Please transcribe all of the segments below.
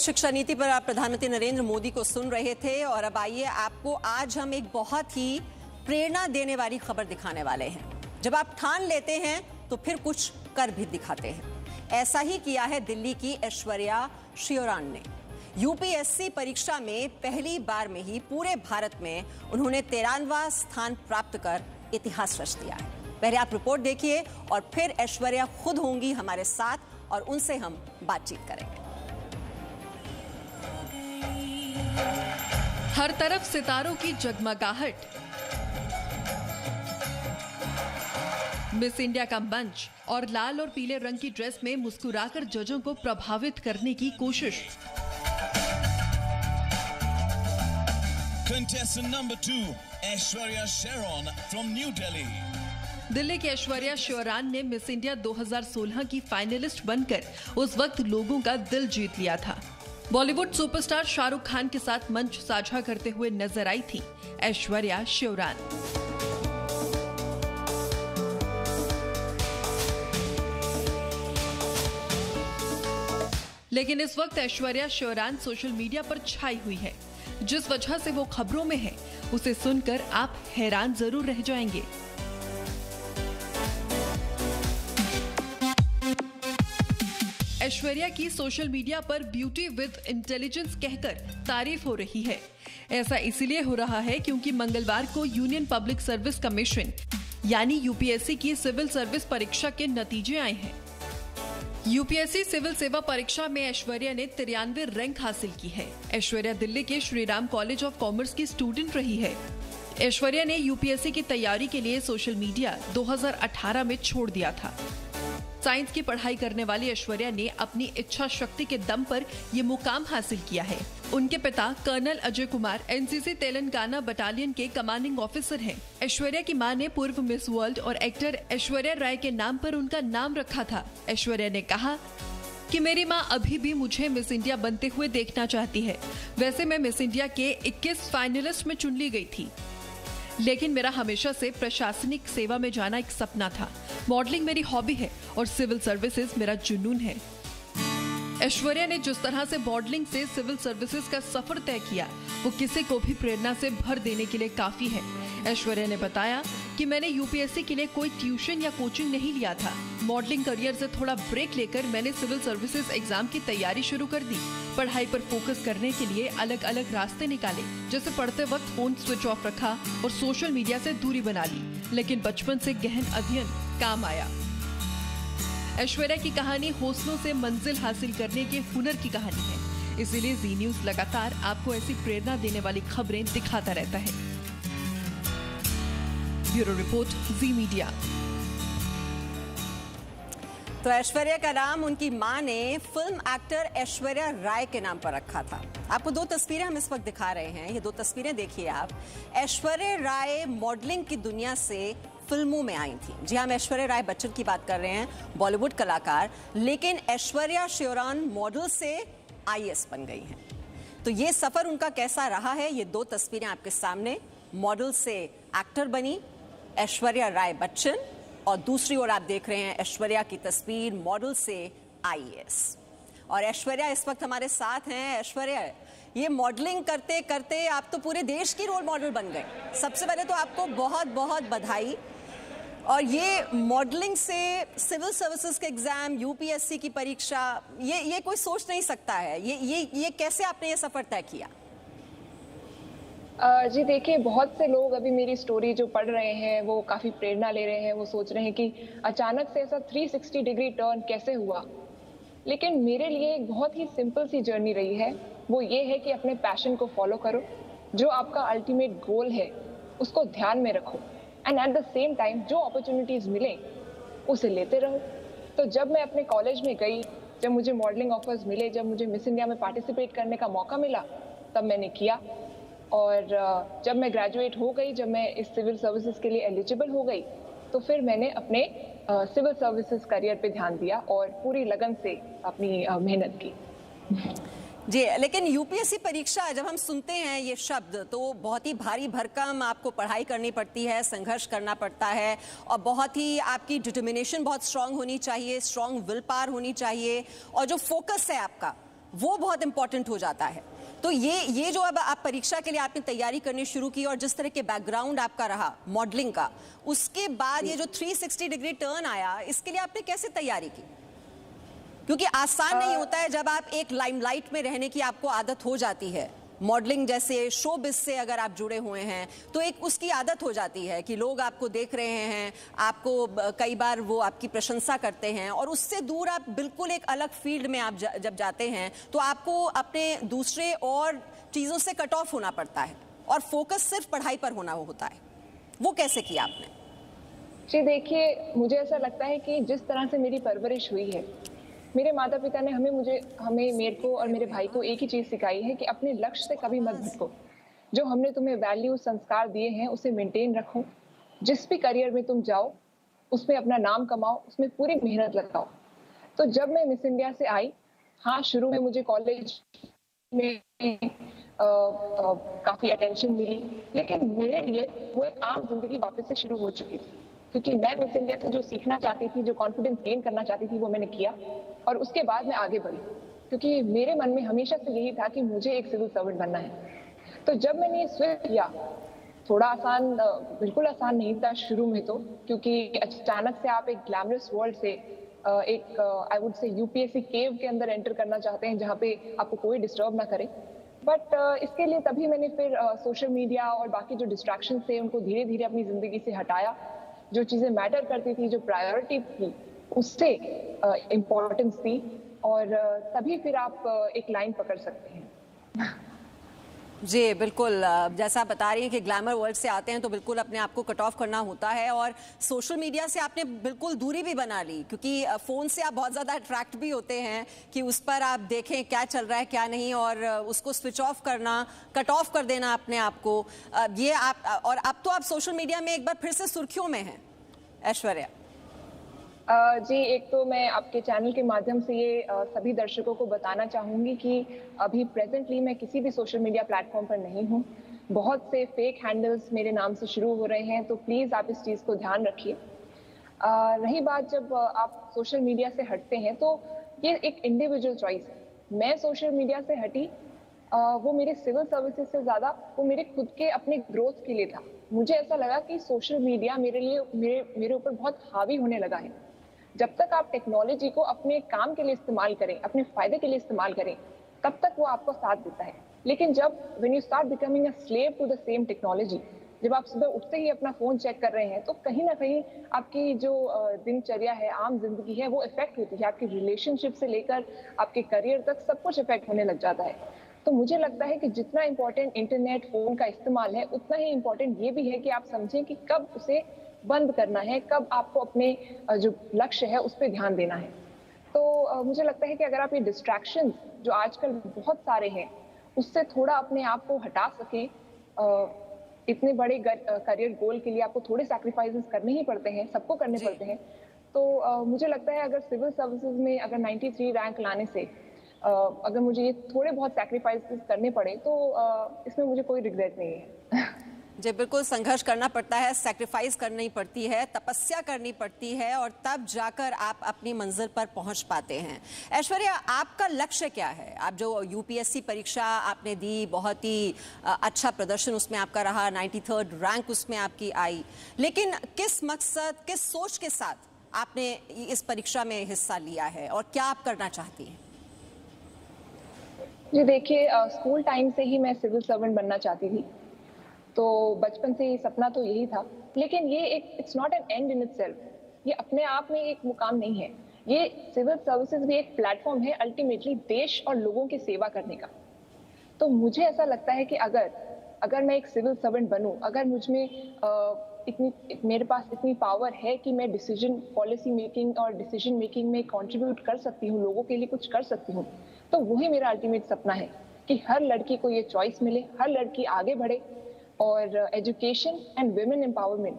शिक्षा नीति पर आप प्रधानमंत्री नरेंद्र मोदी को सुन रहे थे और अब आइए आपको आज हम एक बहुत ही प्रेरणा देने वाली खबर दिखाने वाले हैं। जब आप ठान लेते हैं तो फिर कुछ कर भी दिखाते हैं। ऐसा ही किया है दिल्ली की ऐश्वर्या शिवरान ने। यूपीएससी परीक्षा में पहली बार में ही पूरे भारत में उन्होंने 13वां स्थान प्राप्त कर इतिहास रच दिया है। पहले आप रिपोर्ट देखिए और फिर ऐश्वर्या खुद होंगी हमारे साथ और उनसे हम बातचीत करेंगे। हर तरफ सितारों की जगमगाहट, मिस इंडिया का मंच और लाल और पीले रंग की ड्रेस में मुस्कुराकर जजों को प्रभावित करने की कोशिश। Contestant number 2, Aishwarya Sharon from New Delhi. Delhi की ऐश्वर्या शिवरान ने मिस इंडिया 2016 की फाइनलिस्ट बनकर उस वक्त लोगों का दिल जीत लिया था। बॉलीवुड सुपरस्टार शाहरुख खान के साथ मंच साझा करते हुए नजर आई थी ऐश्वर्या शिवरान। लेकिन इस वक्त ऐश्वर्या शिवरान सोशल मीडिया पर छाई हुई है। जिस वजह से वो खबरों में है, उसे सुनकर आप हैरान जरूर रह जाएंगे। ऐश्वर्या की सोशल मीडिया पर ब्यूटी विद इंटेलिजेंस कहकर तारीफ हो रही है। ऐसा इसलिए हो रहा है क्योंकि मंगलवार को यूनियन पब्लिक सर्विस कमीशन यानी यूपीएससी की सिविल सर्विस परीक्षा के नतीजे आए हैं। यूपीएससी सिविल सेवा परीक्षा में ऐश्वर्या ने 93 रैंक हासिल की है। ऐश्वर्या दिल्ली के श्रीराम कॉलेज ऑफ कॉमर्स की स्टूडेंट रही है। ऐश्वर्या ने यूपीएससी की तैयारी के लिए सोशल मीडिया 2018 में छोड़ दिया था। साइंस की पढ़ाई करने वाली ऐश्वर्या ने अपनी इच्छा शक्ति के दम पर ये मुकाम हासिल किया है। उनके पिता colonel Ajay Kumar NCC Telangana battalion के कमांडिंग ऑफिसर हैं। ऐश्वर्या की मां ने पूर्व मिस वर्ल्ड और एक्टर ऐश्वर्या राय के नाम पर उनका नाम रखा था। ऐश्वर्या ने कहा कि मेरी मां अभी भी मुझे मिस इंडिया बनते हुए देखना चाहती है। वैसे मैं मिस इंडिया के 21 फाइनलिस्ट में चुन ली गई थी, लेकिन मेरा हमेशा से प्रशासनिक सेवा में जाना एक सपना था। मॉडलिंग मेरी हॉबी है और सिविल सर्विसेज मेरा जुनून है। ऐश्वर्या ने जिस तरह से मॉडलिंग से सिविल सर्विसेज का सफर तय किया, वो किसी को भी प्रेरणा से भर देने के लिए काफी है। ऐश्वर्या ने बताया कि मैंने यूपीएससी के लिए कोई ट्यूशन या कोचिंग नहीं लिया था। मॉडलिंग करियर से थोड़ा ब्रेक लेकर मैंने सिविल सर्विसेज एग्जाम की तैयारी शुरू कर दी। पढ़ाई पर फोकस करने के लिए अलग अलग रास्ते निकाले, जैसे पढ़ते वक्त फोन स्विच ऑफ रखा और सोशल मीडिया से दूरी बना ली, लेकिन बचपन से गहन अध्ययन काम आया। ऐश्वर्या की कहानी हौसलों से मंजिल हासिल करने के हुनर की कहानी है। इसीलिए जी न्यूज लगातार आपको ऐसी प्रेरणा देने वाली खबरें दिखाता रहता है। ब्यूरो रिपोर्ट, जी मीडिया। तो ऐश्वर्या का नाम उनकी मां ने फिल्म एक्टर ऐश्वर्या राय के नाम पर रखा था। आपको दो तस्वीरें हम इस वक्त दिखा रहे हैं। ये दो तस्वीरें देखिए आप। ऐश्वर्या राय मॉडलिंग की दुनिया से फिल्मों में आई थी। जी हम ऐश्वर्या राय बच्चन की बात कर रहे हैं, बॉलीवुड कलाकार। लेकिन ऐश्वर्या शिवरान मॉडल से आईएएस बन गई हैं। तो ये सफर उनका कैसा रहा है, ये दो तस्वीरें आपके सामने। मॉडल से एक्टर बनी ऐश्वर्या राय बच्चन और दूसरी ओर आप देख रहे हैं ऐश्वर्या की तस्वीर मॉडल से आईएएस। और ऐश्वर्या इस वक्त हमारे साथ हैं। ऐश्वर्या, ये मॉडलिंग करते करते आप तो पूरे देश की रोल मॉडल बन गए। सबसे पहले तो आपको बहुत बहुत बधाई। और ये मॉडलिंग से सिविल सर्विसेज के एग्जाम, यूपीएससी की परीक्षा, ये कोई सोच नहीं सकता है। ये कैसे आपने ये सफर तय किया? जी देखिए, बहुत से लोग अभी मेरी स्टोरी जो पढ़ रहे हैं वो काफ़ी प्रेरणा ले रहे हैं। वो सोच रहे हैं कि अचानक से ऐसा 360 डिग्री टर्न कैसे हुआ। लेकिन मेरे लिए एक बहुत ही सिंपल सी जर्नी रही है। वो ये है कि अपने पैशन को फॉलो करो, जो आपका अल्टीमेट गोल है उसको ध्यान में रखो, and at the same time जो अपॉर्चुनिटीज़ मिले उसे लेते रहो। तो जब मैं अपने कॉलेज में गई, जब मुझे मॉडलिंग ऑफर्स मिले, जब मुझे मिस इंडिया में पार्टिसिपेट करने का मौका मिला, तब मैंने किया। और जब मैं ग्रेजुएट हो गई, जब मैं इस सिविल सर्विसेज के लिए एलिजिबल हो गई, तो फिर मैंने अपने सिविल सर्विसेज करियर पे ध्यान दिया और पूरी लगन से अपनी मेहनत की। जी, लेकिन यूपीएससी परीक्षा जब हम सुनते हैं ये शब्द, तो बहुत ही भारी भरकम आपको पढ़ाई करनी पड़ती है, संघर्ष करना पड़ता है और बहुत ही आपकी डिटर्मिनेशन बहुत स्ट्रांग होनी चाहिए, स्ट्रांग विल पावर होनी चाहिए और जो फोकस है आपका वो बहुत इंपॉर्टेंट हो जाता है। तो ये जो अब आप परीक्षा के लिए आपने तैयारी करनी शुरू की और जिस तरह के बैकग्राउंड आपका रहा मॉडलिंग का, उसके बाद ये जो 360 डिग्री टर्न आया, इसके लिए आपने कैसे तैयारी की? क्योंकि आसान नहीं होता है जब आप एक लाइमलाइट में रहने की आपको आदत हो जाती है। मॉडलिंग जैसे शोबिज से अगर आप जुड़े हुए हैं तो एक उसकी आदत हो जाती है कि लोग आपको देख रहे हैं, आपको कई बार वो आपकी प्रशंसा करते हैं, और उससे दूर आप बिल्कुल एक अलग फील्ड में आप जब जाते हैं तो आपको अपने दूसरे और चीज़ों से कट ऑफ होना पड़ता है और फोकस सिर्फ पढ़ाई पर होना होता है। वो कैसे किया आपने? जी देखिए, मुझे ऐसा लगता है कि जिस तरह से मेरी परवरिश हुई है, मेरे माता पिता ने हमें मेरे को और मेरे भाई को एक ही चीज़ सिखाई है कि अपने लक्ष्य से कभी मत भटको। जो हमने तुम्हें वैल्यू संस्कार दिए हैं उसे मेंटेन रखो। जिस भी करियर में तुम जाओ उसमें अपना नाम कमाओ, उसमें पूरी मेहनत लगाओ। तो जब मैं मिस इंडिया से आई, हाँ शुरू में मुझे कॉलेज में काफ़ी अटेंशन मिली, लेकिन मेरे लिए वो एक आम जिंदगी वापस से शुरू हो चुकी थी, क्योंकि मैं मिस इंडिया से जो सीखना चाहती थी, जो कॉन्फिडेंस गेन करना चाहती थी, वो मैंने किया और उसके बाद मैं आगे बढ़ी, क्योंकि मेरे मन में हमेशा से यही था कि मुझे एक सिविल सर्वेंट बनना है। तो जब मैंने स्विच किया, थोड़ा आसान, बिल्कुल आसान नहीं था शुरू में तो, क्योंकि अचानक से आप एक ग्लैमरस वर्ल्ड से एक आई वुड से यूपीएससी केव के अंदर एंटर करना चाहते हैं जहाँ पे आपको कोई डिस्टर्ब ना करे। बट इसके लिए तभी मैंने फिर सोशल मीडिया और बाकी जो डिस्ट्रैक्शन थे उनको धीरे धीरे अपनी ज़िंदगी से हटाया। जो चीज़ें मैटर करती थी, जो प्रायोरिटी थी, उससे इम्पोर्टेंस दी, और तभी फिर आप एक लाइन पकड़ सकते हैं। जी बिल्कुल, जैसा आप बता रही हैं कि ग्लैमर वर्ल्ड से आते हैं तो बिल्कुल अपने आप को कट ऑफ करना होता है, और सोशल मीडिया से आपने बिल्कुल दूरी भी बना ली, क्योंकि फ़ोन से आप बहुत ज़्यादा अट्रैक्ट भी होते हैं कि उस पर आप देखें क्या चल रहा है क्या नहीं, और उसको स्विच ऑफ करना, कट ऑफ कर देना अपने आप को। ये आप, और अब तो आप सोशल मीडिया में एक बार फिर से सुर्खियों में हैं ऐश्वर्या। जी, एक तो मैं आपके चैनल के माध्यम से ये सभी दर्शकों को बताना चाहूँगी कि अभी प्रेजेंटली मैं किसी भी सोशल मीडिया प्लेटफॉर्म पर नहीं हूँ। बहुत से फेक हैंडल्स मेरे नाम से शुरू हो रहे हैं, तो प्लीज़ आप इस चीज़ को ध्यान रखिए। रही बात, जब आप सोशल मीडिया से हटते हैं तो ये एक इंडिविजुअल चॉइस है। मैं सोशल मीडिया से हटी, वो मेरे सिविल सर्विसेज से ज़्यादा वो मेरे खुद के अपने ग्रोथ के लिए था। मुझे ऐसा लगा कि सोशल मीडिया मेरे ऊपर बहुत हावी होने लगा है। जब तक आप टेक्नोलॉजी को अपने काम के लिए इस्तेमाल करें, अपने फायदे के लिए इस्तेमाल करें, तब तक वो आपको साथ देता है। लेकिन जब when you start becoming a slave to the same technology, जब आप सुबह उठते ही अपना फोन चेक कर रहे हैं, तो कहीं ना कहीं आपकी जो दिनचर्या है, आम जिंदगी है, वो इफेक्ट होती है। आपकी रिलेशनशिप से लेकर आपके करियर तक सब कुछ इफेक्ट होने लग जाता है। तो मुझे लगता है कि जितना इम्पोर्टेंट इंटरनेट, फोन का इस्तेमाल है, उतना ही इम्पोर्टेंट ये भी है कि आप समझें कि कब उसे बंद करना है, कब आपको अपने जो लक्ष्य है उस पर ध्यान देना है। तो मुझे लगता है कि अगर आप ये डिस्ट्रैक्शंस जो आजकल बहुत सारे हैं, उससे थोड़ा अपने आप को हटा सकें, इतने बड़े करियर गोल के लिए आपको थोड़े सैक्रिफाइसेस करने ही पड़ते हैं, सबको करने पड़ते हैं। तो मुझे लगता है अगर सिविल सर्विसेज में अगर 93 रैंक लाने से अगर मुझे ये थोड़े बहुत सैक्रिफाइसेस करने पड़े, तो इसमें मुझे कोई रिग्रेट नहीं है। जी बिल्कुल, संघर्ष करना पड़ता है, सैक्रिफाइस करनी पड़ती है, तपस्या करनी पड़ती है, और तब जाकर आप अपनी मंजिल पर पहुंच पाते हैं। ऐश्वर्या, आपका लक्ष्य क्या है? आप जो यूपीएससी परीक्षा आपने दी, बहुत ही अच्छा प्रदर्शन उसमें आपका रहा, 93rd रैंक उसमें आपकी आई, लेकिन किस मकसद, किस सोच के साथ आपने इस परीक्षा में हिस्सा लिया है और क्या आप करना चाहती हैं? जी देखिए, स्कूल टाइम से ही मैं सिविल सर्वेंट बनना चाहती थी, तो बचपन से ही सपना तो यही था। लेकिन ये एक it's not an and in itself, ये अपने आप में एक मुकाम नहीं है। ये सिविल सर्विसेज भी एक प्लेटफॉर्म है अल्टीमेटली देश और लोगों की सेवा करने का। तो मुझे ऐसा लगता है कि अगर मैं एक सिविल सर्वेंट बनूं, अगर मुझ में मेरे पास इतनी पावर है कि मैं डिसीजन पॉलिसी मेकिंग और डिसीजन मेकिंग में कंट्रीब्यूट कर सकती हूँ, लोगों के लिए कुछ कर सकती हूँ, तो वही मेरा अल्टीमेट सपना है कि हर लड़की को ये चॉइस मिले, हर लड़की आगे बढ़े। और एजुकेशन एंड वुमेन एम्पावरमेंट,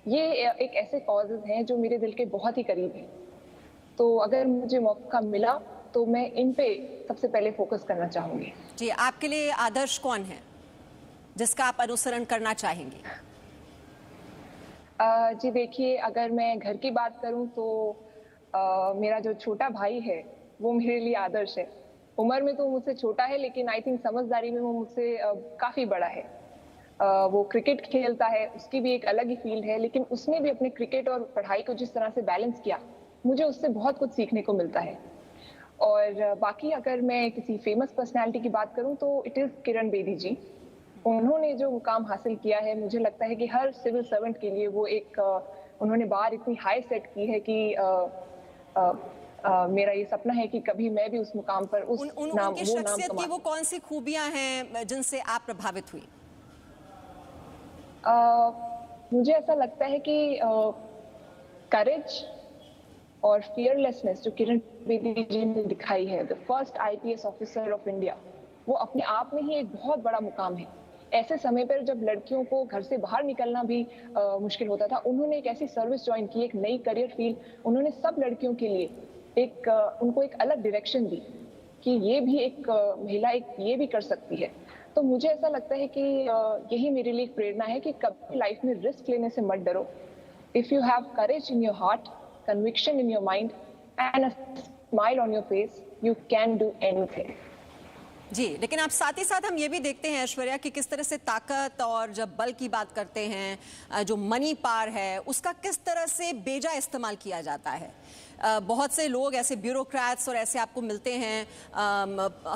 ये एक ऐसे कॉजेज हैं जो मेरे दिल के बहुत ही करीब हैं। तो अगर मुझे मौका मिला तो मैं इन पे सबसे पहले फोकस करना चाहूँगी। जी, आपके लिए आदर्श कौन है जिसका आप अनुसरण करना चाहेंगे? जी देखिए, अगर मैं घर की बात करूं तो मेरा जो छोटा भाई है वो मेरे लिए आदर्श है। उम्र में तो मुझसे छोटा है, लेकिन आई थिंक समझदारी में वो मुझसे काफी बड़ा है। वो क्रिकेट खेलता है, उसकी भी एक अलग ही फील्ड है, लेकिन उसने भी अपने क्रिकेट और पढ़ाई को जिस तरह से बैलेंस किया, मुझे उससे बहुत कुछ सीखने को मिलता है। और बाकी अगर मैं किसी फेमस पर्सनालिटी की बात करूं तो इट इज किरण बेदी जी। उन्होंने जो मुकाम हासिल किया है, मुझे लगता है कि हर सिविल सर्वेंट के लिए वो एक उन्होंने बार इतनी हाई सेट की है कि मेरा ये सपना है कि कभी मैं भी उस मुकाम पर उस नाम उनकी शख्सियत की वो कौन सी खूबियां हैं जिनसे आप प्रभावित हुई? मुझे ऐसा लगता है कि करेज और फियरलेसनेस जो किरण बेदी जी ने दिखाई है, the first IPS officer of India, वो अपने आप में ही एक बहुत बड़ा मुकाम है। ऐसे समय पर जब लड़कियों को घर से बाहर निकलना भी मुश्किल होता था, उन्होंने एक ऐसी सर्विस ज्वाइन की, एक नई करियर फील्ड, उन्होंने सब लड़कियों के लिए उनको एक अलग डायरेक्शन दी कि ये भी एक महिला ये भी कर सकती है। तो मुझे ऐसा लगता है कि यही मेरे लिए एक प्रेरणा है कि कभी लाइफ में रिस्क लेने से मत डरो। If you have courage in your heart, conviction in your mind and a smile on your face, you can do anything. जी, लेकिन आप साथ ही साथ हम ये भी देखते हैं ऐश्वर्या कि किस तरह से ताकत और जब बल की बात करते हैं, जो मनी पावर है उसका किस तरह से बेजा इस्तेमाल किया जाता है। बहुत से लोग ऐसे ब्यूरोक्रेट्स और ऐसे आपको मिलते हैं,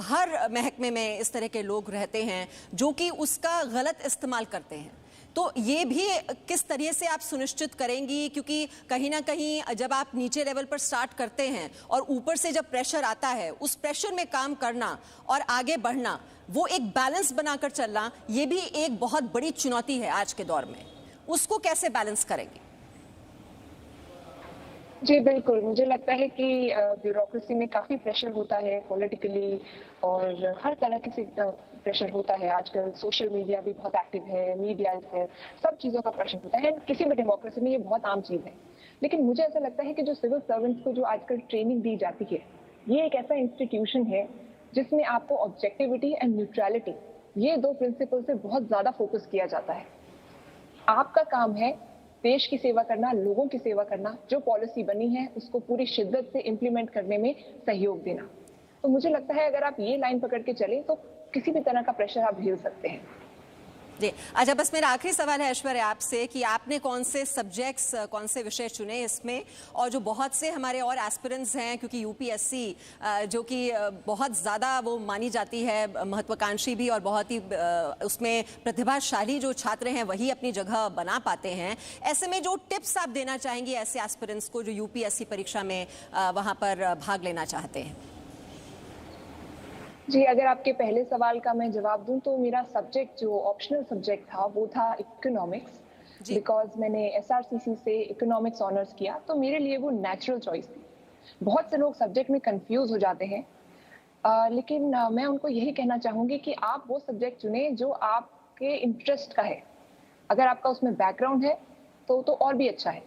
हर महकमे में इस तरह के लोग रहते हैं जो कि उसका गलत इस्तेमाल करते हैं। तो ये भी किस तरह से आप सुनिश्चित करेंगी, क्योंकि कहीं ना कहीं जब आप नीचे लेवल पर स्टार्ट करते हैं और ऊपर से जब प्रेशर आता है, उस प्रेशर में काम करना और आगे बढ़ना, वो एक बैलेंस बनाकर चलना, ये भी एक बहुत बड़ी चुनौती है आज के दौर में। उसको कैसे बैलेंस करेंगे? जी बिल्कुल, मुझे लगता है कि ब्यूरोक्रेसी में काफ़ी प्रेशर होता है पॉलिटिकली, और हर तरह के प्रेशर होता है। आजकल सोशल मीडिया भी बहुत एक्टिव है, मीडिया है, सब चीज़ों का प्रेशर होता है। किसी भी डेमोक्रेसी में ये बहुत आम चीज़ है। लेकिन मुझे ऐसा लगता है कि जो सिविल सर्वेंट्स को जो आजकल ट्रेनिंग दी जाती है, ये एक ऐसा इंस्टीट्यूशन है जिसमें आपको ऑब्जेक्टिविटी एंड न्यूट्रलिटी, ये दो प्रिंसिपल से बहुत ज़्यादा फोकस किया जाता है। आपका काम है देश की सेवा करना, लोगों की सेवा करना, जो पॉलिसी बनी है उसको पूरी शिद्दत से इम्प्लीमेंट करने में सहयोग देना। तो मुझे लगता है अगर आप ये लाइन पकड़ के चलें तो किसी भी तरह का प्रेशर आप झेल सकते हैं। जी, अच्छा, बस मेरा आखिरी सवाल है ऐश्वर्या आपसे कि आपने कौन से सब्जेक्ट्स, कौन से विषय चुने इसमें, और जो बहुत से हमारे और एस्पिरेंट्स हैं, क्योंकि यूपीएससी जो कि बहुत ज़्यादा वो मानी जाती है, महत्वाकांक्षी भी, और बहुत ही उसमें प्रतिभाशाली जो छात्र हैं वही अपनी जगह बना पाते हैं। ऐसे में जो टिप्स आप देना चाहेंगी ऐसे एस्पिरेंट्स को जो यूपीएससी परीक्षा में वहाँ पर भाग लेना चाहते हैं? जी, अगर आपके पहले सवाल का मैं जवाब दूं तो मेरा सब्जेक्ट जो ऑप्शनल सब्जेक्ट था वो था इकोनॉमिक्स, बिकॉज मैंने एसआरसीसी से इकोनॉमिक्स ऑनर्स किया, तो मेरे लिए वो नेचुरल चॉइस थी। बहुत से लोग सब्जेक्ट में कंफ्यूज हो जाते हैं, लेकिन मैं उनको यही कहना चाहूँगी कि आप वो सब्जेक्ट चुनें जो आपके इंटरेस्ट का है। अगर आपका उसमें बैकग्राउंड है तो और भी अच्छा है,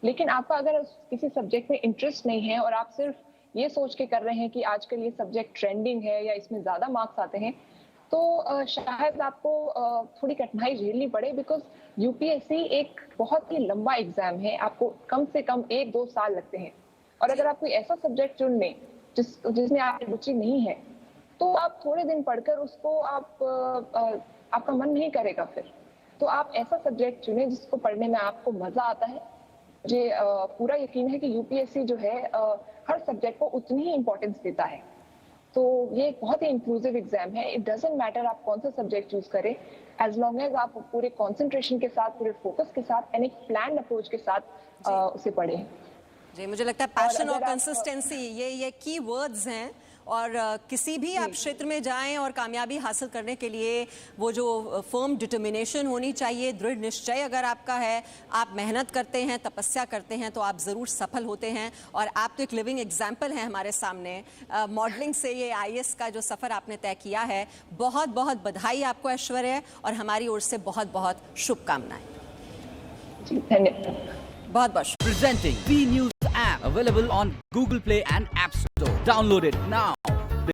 लेकिन आपका अगर किसी सब्जेक्ट में इंटरेस्ट नहीं है और आप सिर्फ ये सोच के कर रहे हैं कि आजकल ये सब्जेक्ट ट्रेंडिंग है या इसमें ज़्यादा मार्क्स आते हैं, तो शायद आपको थोड़ी कठिनाई झेलनी पड़े, बिकॉज यूपीएससी एक बहुत ही लंबा एग्जाम है, आपको कम से कम 1-2 साल लगते हैं। और अगर आप कोई ऐसा सब्जेक्ट चुन लें जिसमें आपकी रुचि नहीं है, तो आप थोड़े दिन पढ़कर उसको आपका मन नहीं करेगा फिर। तो आप ऐसा सब्जेक्ट चुनें जिसको पढ़ने में आपको मज़ा आता है। मुझे पूरा यकीन है कि यूपीएससी जो है हर सब्जेक्ट को उतनी ही इम्पोर्टेंस देता है। तो ये एक बहुत ही इंक्लूसिव एग्जाम है। इट डजंट मैटर आप कौन सा सब्जेक्ट चूज करें, एज लॉन्ग एज आप पूरे कंसंट्रेशन के साथ, पूरे फोकस के साथ एंड एक प्लान अप्रोच के साथ उसे पढ़ें। जी, मुझे लगता है पैशन और कंसिस्टेंसी ये की वर्ड्स हैं, और किसी भी आप क्षेत्र में जाएं और कामयाबी हासिल करने के लिए वो जो फर्म डिटर्मिनेशन होनी चाहिए, दृढ़ निश्चय अगर आपका है, आप मेहनत करते हैं, तपस्या करते हैं, तो आप ज़रूर सफल होते हैं। और आप तो एक लिविंग एग्जाम्पल हैं हमारे सामने। मॉडलिंग से ये आईएएस का जो सफ़र आपने तय किया है, बहुत बहुत बधाई आपको ऐश्वर्या, और हमारी ओर से बहुत बहुत शुभकामनाएं। धन्यवाद। बहुत बहुत Presenting V News app available on Google Play and App Store. Download it now.